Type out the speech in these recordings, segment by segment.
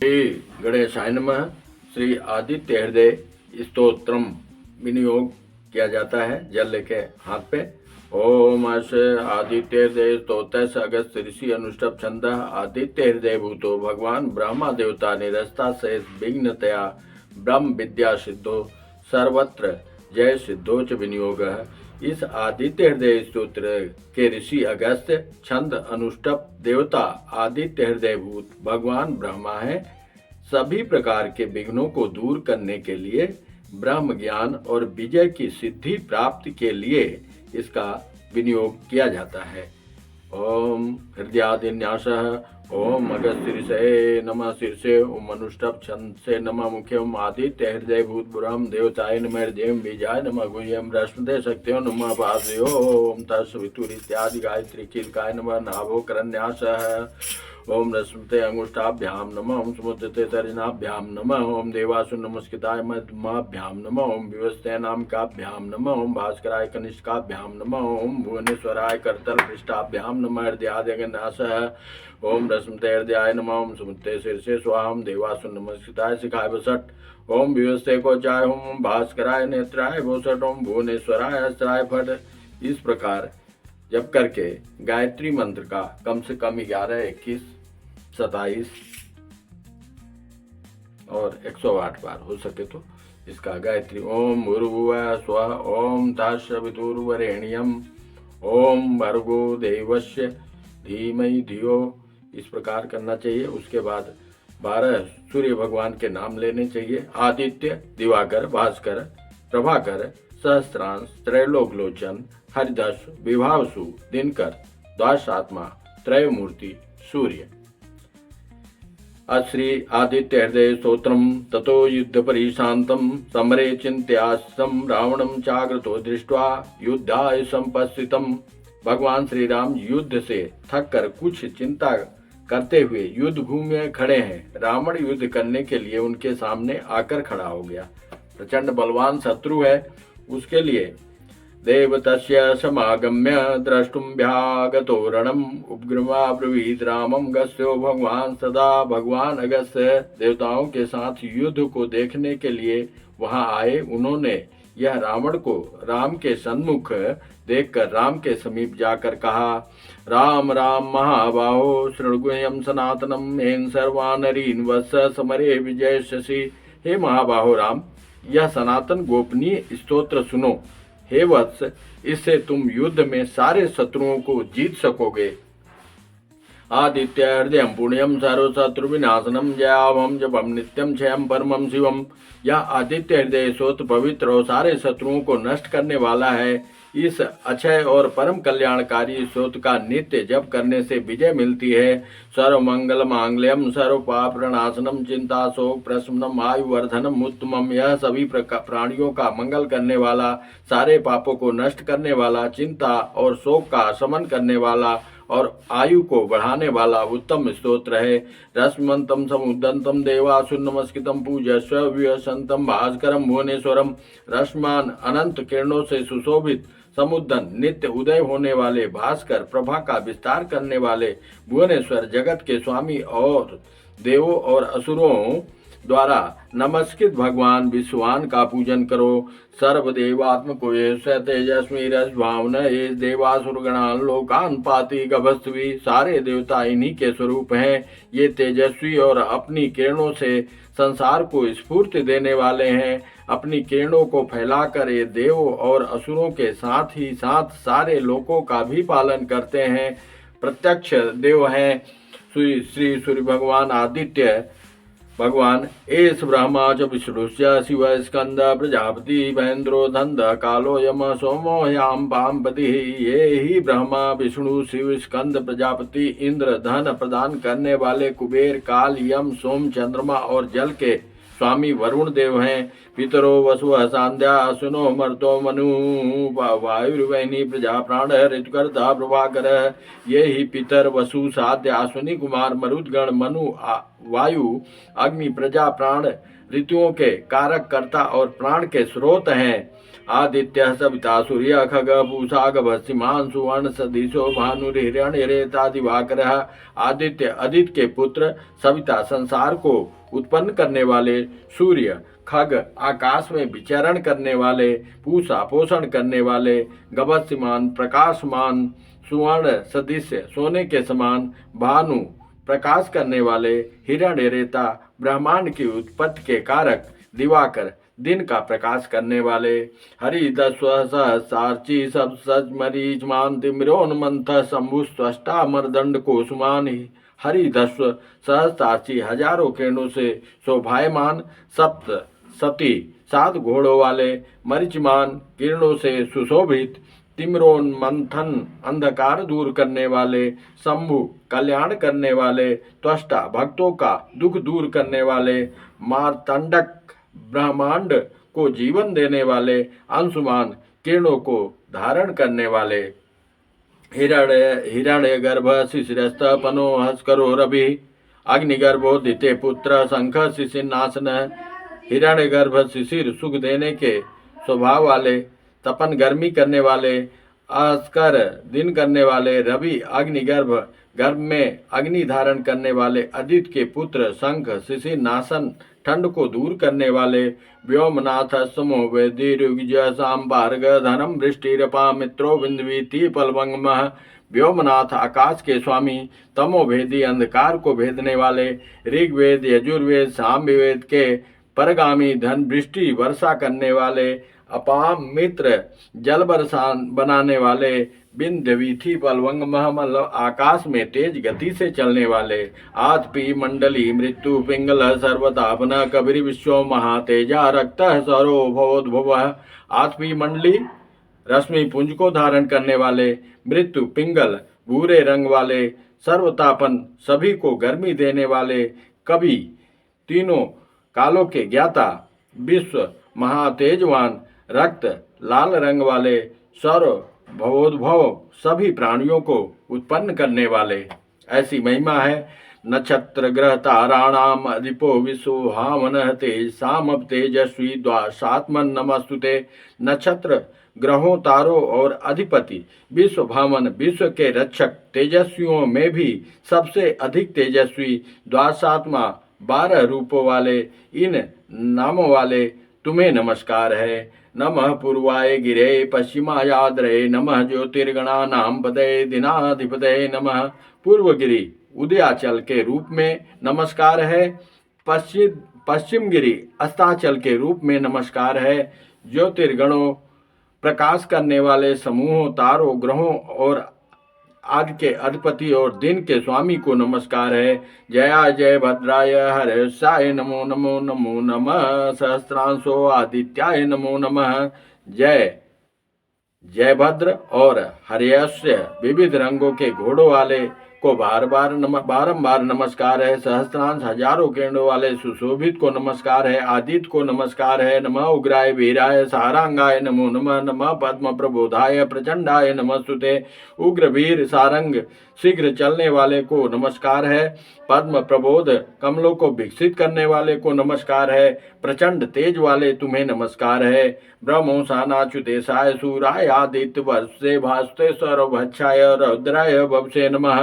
श्री गणेशाय नमः। श्री आदित्य हृदय स्तोत्रम विनियोग किया जाता है जल लेके हाथ पे। ओम अश आदित्य हृदय स्तोत्र अगस्त ऋषि अनुष्टभ छंद आदित्य हृदय भूतो भगवान ब्रह्मा देवता निरस्ता से विघ्नतया ब्रह्म विद्या सिद्धो सर्वत्र जय सिद्धो च विनियोग। इस आदित्य हृदय स्तोत्र के ऋषि अगस्त, छंद अनुष्टभ, देवता आदित्य हृदय भूत भगवान ब्रह्मा है। सभी प्रकार के विघ्नों को दूर करने के लिए, ब्रह्म ज्ञान और विजय की सिद्धि प्राप्ति के लिए इसका विनियोग किया जाता है। ओम हृदयादिन्यासः। ओम अगस्त्य नमः शीर्षे। ओम अनुष्टभ छंद से नमः मुखे। ओम आदित्य हृदय भूत ब्रह्म देवताय नमः हृदय बीजाय नमः गुह्यम रश्मदे शक्त्यो नमः पादयो। ओम तस्वितुर इत्यादि गायत्री कीलकाय नमः नाभो करन्यासः। ओम रश्मते अंगुष्ठाभ्याम नमः। ओम समुद्रते तरिणाभ्याम नमः। ओम देवासु नमस्कृताय मध्यमाभ्याम नमः। ओम विवस्ते नामकाभ्याम नमः। ओम भास्कराय कनिष्काभ्याम नमः। ओम भुवनेश्वराय करतल पृष्ठाभ्याम नमः हृदयादिनाशः। ओम रश्मते हृदयाय नमः। ओम समुद्रते शीर्षे स्वाहा। ओम देवासु नमस्कृताय शिखाय वसट। ओम विवस्ते को चाय। ओम भास्कराय नेत्राय भोसट। ओम भुवनेश्वराय अस्त्राय फट। इस प्रकार जब करके गायत्री मंत्र का कम से कम 11, 21, 27 और 108 बार हो सके तो इसका गायत्री ओम भूर्भुवः स्वः ओम तत्सवितुर्वरेण्यम ओम भर्गो देवस्य धीमहि धियो इस प्रकार करना चाहिए। उसके बाद 12 सूर्य भगवान के नाम लेने चाहिए। आदित्य, दिवाकर, भास्कर, प्रभाकर, सहस्त्रांश, त्रैलोकलोचन, हरिदश, विभावसु, दिनकर, द्वादशात्मा, त्रयमूर्ति, सूर्य। श्री आदित्य हृदय स्तोत्रम। ततो युद्ध परिशांतम समरे चिंत्यास्तं रावणं चाग्रतो दृष्ट्वा युद्धाय संपस्थितम। भगवान श्री राम युद्ध से थक कर कुछ चिंता करते हुए युद्ध भूमि में खड़े हैं। रावण युद्ध करने के लिए उनके सामने आकर खड़ा हो गया। प्रचंड बलवान शत्रु है, उसके लिए देवतस्य समागम्य द्रष्टुम भ्यागतो रणम उपग्रमाब्रवीत रामम गस्यो भगवान सदा। भगवान अगस्त्य देवताओं के साथ युद्ध को देखने के लिए वहां आए। उन्होंने यह रावण को राम के सन्मुख देखकर राम के समीप जाकर कहा, राम राम महाबाहो शृणुगुह्यम सनातनम एन सर्वानरीन वत्स समरे विजय शशि। हे महाबाहो राम, यह सनातन गोपनीय स्तोत्र सुनो। हे वत्स, इससे तुम युद्ध में सारे शत्रुओं को जीत सकोगे। आदित्य हृदय पुण्यम सर्व शत्रु विनाशनम जयावम जपम नित्यम क्षयम परमम शिवम। यह आदित्य हृदय स्तोत्र पवित्र और सारे शत्रुओं को नष्ट करने वाला है। इस अक्षय और परम कल्याणकारी स्तोत्र का नित्य जप करने से विजय मिलती है। सर्व मंगल मांगल्यम सर्व पाप प्रणाशनम चिंता शोक प्रशमनम आयुवर्धनम उत्तमम। यह सभी प्राणियों का मंगल करने वाला, सारे पापों को नष्ट करने वाला, चिंता और शोक का शमन करने वाला और आयु को बढ़ाने वाला उत्तम स्तोत्र है। रश्मंतम समुदंतम देवासु नमस्कृतम पूजस्व विवसंतम भास्करम भुवनेश्वरम। रश्मान अनंत किरणों से सुशोभित समुद्दन, नित्य उदय होने वाले भास्कर, प्रभा का विस्तार करने वाले भुवनेश्वर, जगत के स्वामी और देवों और असुरों द्वारा नमस्कृत भगवान विश्वान का पूजन करो। सर्वदेवात्मको ये तेजस्वी रस भावना ये देवासुरगणान लोकान पाति गभस्वी। सारे देवता इन्हीं के स्वरूप हैं। ये तेजस्वी और अपनी किरणों से संसार को स्फूर्ति देने वाले हैं। अपनी किरणों को फैलाकर ये देवों और असुरों के साथ ही साथ सारे लोकों का भी पालन करते हैं। प्रत्यक्ष देव हैं श्री सूर्य भगवान आदित्य भगवान। एस ब्रह्मा च विष्णुश्च शिव स्कंद प्रजापति महेंद्रो धंद कालो यम सोमो याम पाम्पति। ये ही ब्रह्मा विष्णु शिव स्कंद प्रजापति इंद्र धन प्रदान करने वाले कुबेर काल यम सोम चंद्रमा और जल के स्वामी वरुण देव हैं। पितरो वसु सांध्या सुनो मर्तो मनु वायुर्वैनी प्रजा प्राण ऋतुकर्ता प्रभाकर। ये ही पितर वसु साध्य अश्विनी कुमार मरुदगण मनु वायु अग्नि प्रजा प्राण ऋतुओं के कारक कर्ता और प्राण के स्रोत हैं। आदित्य सविता सूर्य खग पूषा गभस्सिमान सुवर्ण सदिशो भानुर्हिरण्यरेता दिवाकरः। आदित्य आदित्य के पुत्र, सविता संसार को उत्पन्न करने वाले, सूर्य खग आकाश में विचरण करने वाले, पूषा पोषण करने वाले, गभस्सिमान प्रकाशमान, सुवर्ण सदृश सोने के समान, भानु प्रकाश करने वाले, हिरण्य रेता ब्रह्मांड की उत्पत्ति के कारक, दिवाकर दिन का प्रकाश करने वाले, हरि दस्व सहसार्ची सब सज मरीच मान तिमिरोन्मंथ शंभु स्वष्टा मरदंड कोसुमान। हरि दस्व सहस्रार्ची हजारों किरणों से शोभायमान, सप्त सती 7 घोड़ों वाले, मरिचमान किरणों से सुशोभित, तिम्रोन्मंथन अंधकार दूर करने वाले, शंभु कल्याण करने वाले, त्वष्टा भक्तों का दुख दूर करने वाले, मार्तंडक ब्रह्मांड को जीवन देने वाले, अंशुमान किरणों को धारण करने वाले, हिरण्य गर्भ शिशिरस्त पनो हस्करो रवि, अग्निगर्भोदिते पुत्र शंख शिशिनासन। हिरण्य गर्भ शिशिर सुख देने के स्वभाव वाले, तपन गर्मी करने वाले, अस्कर दिन करने वाले, रवि अग्निगर्भ गर्भ में अग्नि धारण करने वाले, आदित्य के पुत्र शंख शिशिनासन ठंड को दूर करने वाले, व्योमनाथ समो वेदिरुग्ज सांबार्ग धनम वृष्टिरपा मित्रो बिंदवीति पलवंगमः। व्योमनाथ आकाश के स्वामी, तमोभेदी अंधकार को भेदने वाले, ऋग्वेद यजुर्वेद सामवेद के परगामी धन वृष्टि वर्षा करने वाले, अपाम मित्र जल बरसा बनाने वाले, बिंदवीथी पलवंग महमल आकाश में तेज गति से चलने वाले, आतपी मंडली मृत्यु पिंगल सर्वतापन कबीर विश्व महातेजा रक्त सरो भवोद्भव। आतपी मंडली रश्मि पुंज को धारण करने वाले, मृत्यु पिंगल भूरे रंग वाले, सर्वतापन सभी को गर्मी देने वाले, कवि तीनों कालों के ज्ञाता, विश्व महातेजवान, रक्त लाल रंग वाले, सर्व भवोद्भव सभी प्राणियों को उत्पन्न करने वाले। ऐसी महिमा है। नक्षत्र ग्रह ताराणाम अधिपो विश्वहावन तेजसाम तेजस्वी द्वासात्मन नमस्तुते। नक्षत्र ग्रहों तारों और अधिपति विश्व भावन विश्व के रक्षक तेजस्वियों में भी सबसे अधिक तेजस्वी द्वासात्मा 12 रूपों वाले इन नामों वाले तुम्हें नमस्कार है। नमः पूर्वाय गिरे पश्चिमायाद्रे नमः ज्योतिर्गणानां पदये दिनाधिपतये नमः। पूर्वगिरि उदयाचल के रूप में नमस्कार है। पश्चिम गिरि अस्ताचल के रूप में नमस्कार है। ज्योतिर्गणों प्रकाश करने वाले समूहों तारों ग्रहों और आदि के अधिपति और दिन के स्वामी को नमस्कार है। जया जय भद्राय हर्षाय नमो नमो नमो नमः। सहस्रांशो आदित्याय नमो नमः। जय जय भद्र और हर्यस्य विविध रंगों के घोड़ों वाले को बारंबार नमस्कार है। सहस्त्रांश हजारों किरणों वाले सुशोभित को नमस्कार है। आदित्य को नमस्कार है। नमः उग्राय वीराय सारंगाय नमो नमः। नमः पद्म प्रबोधाय प्रचंडाय नमस्तुते। उग्र वीर सारंग शीघ्र चलने वाले को नमस्कार है। पद्म प्रबोध कमलों को विकसित करने वाले को नमस्कार है। प्रचंड तेज वाले तुम्हें नमस्कार है। ब्रह्मोसानाच्युतेशाय सूराय आदित्य वर्षे भास्ते सर्वभक्षाय रौद्राय भवसे नमः।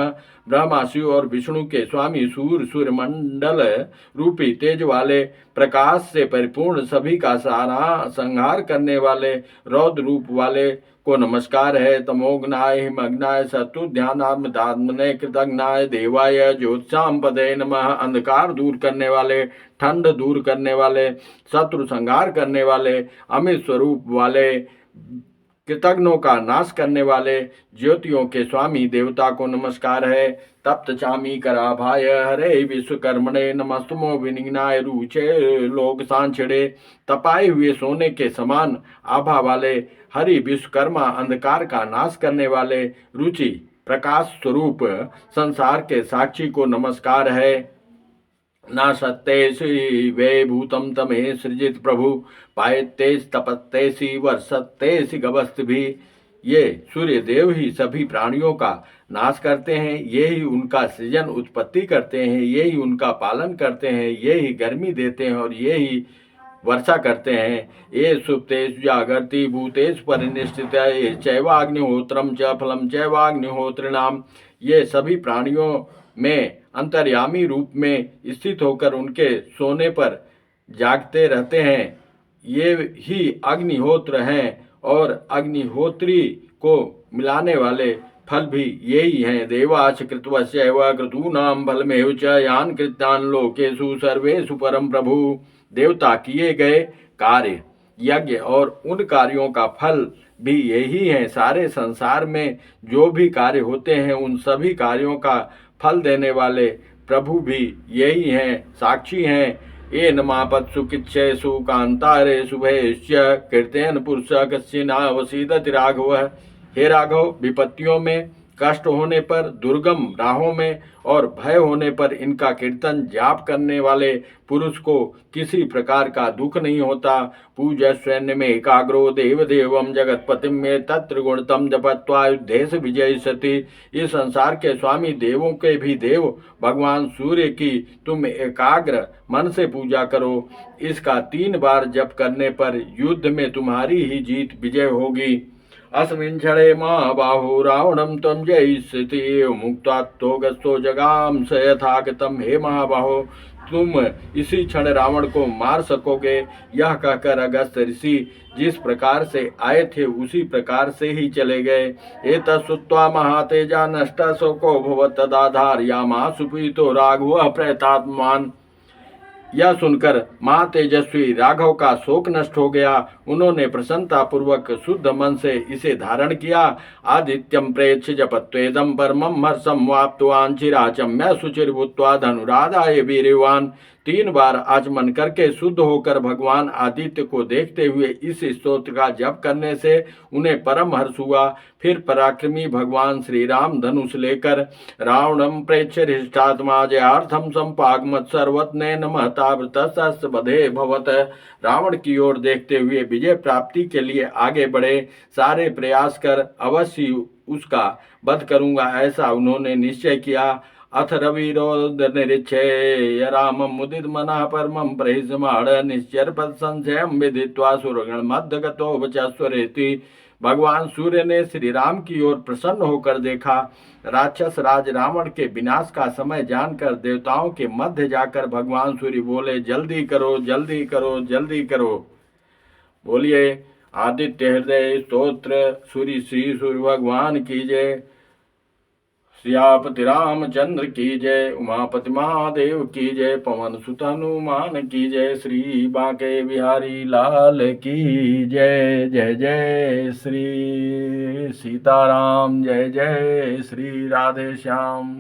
ब्रह्मा शिव और विष्णु के स्वामी सूर्य मंडल रूपी तेज वाले प्रकाश से परिपूर्ण सभी का सारा संहार करने वाले रौद्र रूप वाले को नमस्कार है। तमोग्नाय हिमग्नाय शत्रु ध्यानात्मने कृतज्ञाय देवाय ज्योतिषाम पदे नमः। अंधकार दूर करने वाले ठंड दूर करने वाले शत्रु संहार करने वाले अमित स्वरूप वाले कृतज्ञों का नाश करने वाले ज्योतियों के स्वामी देवता को नमस्कार है। तप्त चामी कराभाय हरे विश्वकर्मणे नमस्तुमो विनिग्नाय रुचे लोक सांछड़े। तपाए हुए सोने के समान आभा वाले हरि विश्वकर्मा अंधकार का नाश करने वाले रुचि प्रकाश स्वरूप संसार के साक्षी को नमस्कार है। नाशत्तेषि वे भूतम तमे सृजित प्रभु पायत्तेषि तपत्तेषि वर्षत्तेषि गभस्तिभिः। ये सूर्य देव ही सभी प्राणियों का नाश करते हैं, ये ही उनका सृजन उत्पत्ति करते हैं, ये ही उनका पालन करते हैं, ये ही गर्मी देते हैं और ये ही वर्षा करते हैं। ये सुप्तेषु जागर्ति भूतेषु परिनिष्ठिता ये चैवाग्निहोत्रम च फलम चैवाग्निहोत्रिणाम। ये सभी प्राणियों में अंतर्यामी रूप में स्थित होकर उनके सोने पर जागते रहते हैं। ये ही अग्निहोत्र हैं और अग्निहोत्री को मिलाने वाले फल भी यही हैं। देवाच कृतवस्यैव क्रतूनां फलमेव च यान कृतान लोकेषु सर्वेषु परम प्रभु। देवता किए गए कार्य यज्ञ और उन कार्यों का फल भी यही है। सारे संसार में जो भी कार्य होते हैं उन सभी कार्यों का फल देने वाले प्रभु भी यही हैं, साक्षी हैं। ये नमापत्सु किच्छेषु कांतारे शुभेश्च कीर्तेन पुरुष कश्चिनावसीदति राघव। हे राघव, विपत्तियों में, कष्ट होने पर, दुर्गम राहों में और भय होने पर इनका कीर्तन जाप करने वाले पुरुष को किसी प्रकार का दुख नहीं होता। पूजस्वैन्य में एकाग्रो देव देवम जगतपतिम में तत्र गुणतम जपत्वायुद्धेश विजय सती। इस संसार के स्वामी देवों के भी देव भगवान सूर्य की तुम एकाग्र मन से पूजा करो। इसका 3 बार जप करने पर युद्ध में तुम्हारी ही जीत विजय होगी। अस्मिन् क्षणे महाबाहो रावणं त्वं जयिष्यति मुक्त्वा गस्तो जगाम स यथा कृतं। हे महाबाहो, तुम इसी क्षण रावण को मार सकोगे। यह कहकर अगस्त ऋषि जिस प्रकार से आए थे उसी प्रकार से ही चले गए। एतच्छ्रुत्वा महातेजा नष्टः शोको भवत् तदा धारयामासु पीतो राघवः प्रयतात्मान। यह सुनकर महातेजस्वी राघव का शोक नष्ट हो गया। उन्होंने प्रसन्नता पूर्वक शुद्ध मन से इसे धारण किया। आदित्यम प्रेक्ष्य जपत्वेदम परमं हर्षं वाप्तवान् चिराचम्य शुचिर्भूत्वा धनुराधाय वीर्यवान्। 3 बार आचमन करके शुद्ध होकर भगवान आदित्य को देखते हुए इस स्तोत्र का जप करने से उन्हें परम हर्ष हुआ। फिर पराक्रमी भगवान श्री राम धनुष लेकर रावणम प्रेक्ष्य हृष्टात्मा जयार्थम संपागमत सर्वत्नेन महतावृतस्त बधे भवत। रावण की ओर देखते हुए विजय प्राप्ति के लिए आगे बढ़े। सारे प्रयास कर अवश्य उसका वध करूंगा, ऐसा उन्होंने निश्चय किया। अथ रविरोदनिरीक्षे रामं मुदित मनः परमं प्रहिष्यमाण निश्चरपद संशयं विदित्वा सुरगण मध्य गतो वचस्वरेति। भगवान सूर्य ने श्री राम की ओर प्रसन्न होकर देखा। राक्षस राज रावण के विनाश का समय जानकर देवताओं के मध्य जाकर भगवान सूर्य बोले, जल्दी करो, जल्दी करो, जल्दी करो। बोलिए आदित्य हृदय स्तोत्र सूर्य श्री सूर्य भगवान की जय। सियापति रामचंद्र की जय। उमापति महादेव की जय। पवन सुत हनुमान की जय। श्री बांके बिहारी लाल की जय। जय जय श्री सीताराम, जय जय श्री राधे श्याम।